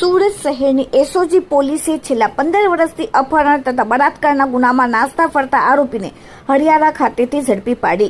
સુરત શહેરની એસઓજી પોલીસે છેલ્લા 15 વર્ષથી અપહરણ તથા બળાત્કારના ગુનામાં નાસ્તા ફરતા આરોપીને હરિયાણા ખાતેથી ઝડપી પાડી.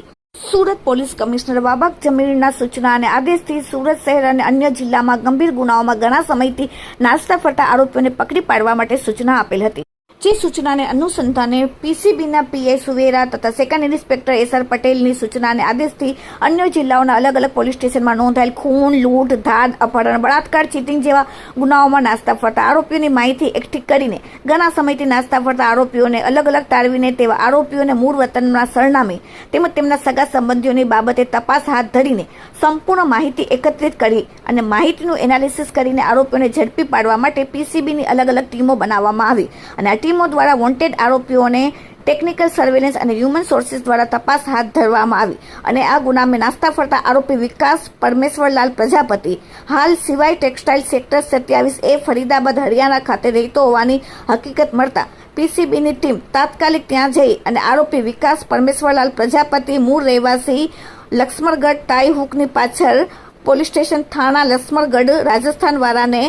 સુરત પોલીસ કમિશનર બાબક જમીરના સૂચના અને આદેશથી સુરત શહેર અને અન્ય જિલ્લામાં ગંભીર ગુનાઓમાં ઘણા સમયથી નાસ્તા ફરતા આરોપીઓને પકડી પાડવા માટે સૂચના આપેલ હતી. જે સૂચનાને અનુસંધાને પીસીબીના પીઆઈ સુવેરા તથા સેકન્ડ ઇન્સ્પેક્ટર એસઆર પટેલની સૂચના અને આદેશથી અન્ય જિલ્લાઓના અલગ અલગ પોલીસ સ્ટેશનમાં નોંધાયેલ ખૂન, લૂંટ, ધાડ, અપહરણ, બળાત્કાર, ચીટિંગ જેવા ગુનાઓમાં નાસ્તા ફરતા આરોપીઓની માહિતી એકઠી કરીને ઘણા સમયથી નાસ્તા ફરતા આરોપીઓને અલગ અલગ તારવીને તેવા આરોપીઓને મૂળ વતનના સરનામે તેમજ તેમના સગા સંબંધીઓની બાબતે તપાસ હાથ ધરીને સંપૂર્ણ માહિતી એકત્રિત કરી અને માહિતીનું એનાલિસિસ કરીને આરોપીઓને ઝડપી પાડવા માટે પીસીબીની અલગ અલગ ટીમો બનાવવામાં આવી અને ટીમો દ્વારા વોન્ટેડ આરોપીઓને ટેકનિકલ સર્વેલન્સ અને હ્યુમન સોર્સિસ દ્વારા તપાસ હાથ ધરવામાં આવી અને આ ગુનામાં નાસ્તા ફરતા આરોપી વિકાસ પરમેશ્વરલાલ પ્રજાપતિ હાલ સિવાય textile sector 27A Faridabad Haryana ખાતે રહેતો હોવાની હકીકત મળતા પીસીબીની ટીમ તાત્કાલિક ત્યાં જઈ અને આરોપી વિકાસ પરમેશ્વરલાલ પ્રજાપતિ મૂળ રહેવાસી લક્ષ્મણગઢ ટાઈ હુકની પાછળ પોલીસ સ્ટેશન થાણા લક્ષ્મણગઢ રાજસ્થાન વાળાને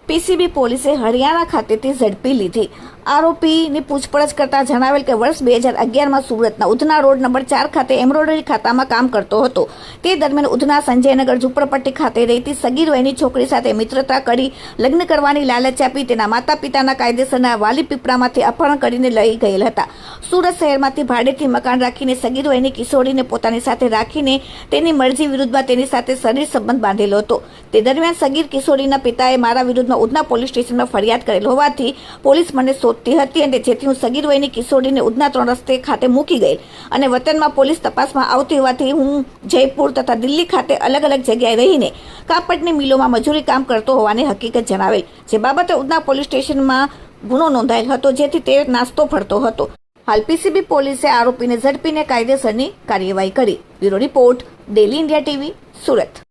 પીસીબી પોલીસે હરિયાણા ખાતેથી ઝડપી લીધી. આરોપીની પૂછપરછ કરતા જણાવેલ કે વર્ષ 2011માં સુરતના ઉધના રોડ નંબર 4 ખાતે એમ્બ્રોઇડરી ખાતામાં કામ કરતો હતો. તે દરમિયાન ઉધના સંજયનગર ઝુંપડપટ્ટી ખાતે રહેતી સગીર વયની છોકરી સાથે મિત્રતા કરી લગ્ન કરવાની લાલચ આપી તેના માતા પિતાના કાયદેસરના વાલી પીપળામાંથી અપહરણ કરીને લઈ ગયેલ હતા. સુરત શહેરમાંથી ભાડેથી મકાન રાખીને સગીર વયની કિશોરીને પોતાની સાથે રાખીને તેની મરજી વિરુદ્ધમાં તેની સાથે શરીર સંબંધ બાંધેલો હતો. તે દરમિયાન સગીર કિશોરીના પિતાએ મારા વિરુદ્ધમાં ઉધના પોલીસ સ્ટેશનમાં ફરિયાદ કરેલ હોવાથી પોલીસ મને શોધતી હતી અને જેથી હું સગીર વયની કિશોરીને ઉધના 3 રસ્તે ખાતે મૂકી ગયેલ અને વતનમાં પોલીસ તપાસમાં આવતી હોવાથી હું જયપુર તથા દિલ્હી ખાતે અલગ અલગ જગ્યાએ રહીને કાપડની મિલોમાં મજૂરી કામ કરતો હોવાની હકીકત જણાવેલ. જે બાબતે ઉધના પોલીસ સ્ટેશનમાં ગુનો નોંધાયેલ હતો જેથી તે નાસ્તો ફરતો હતો. હાલ પીસીબી પોલીસે આરોપીને ઝડપીને કાયદેસરની કાર્યવાહી કરી. Bureau report, daily India TV, Surat.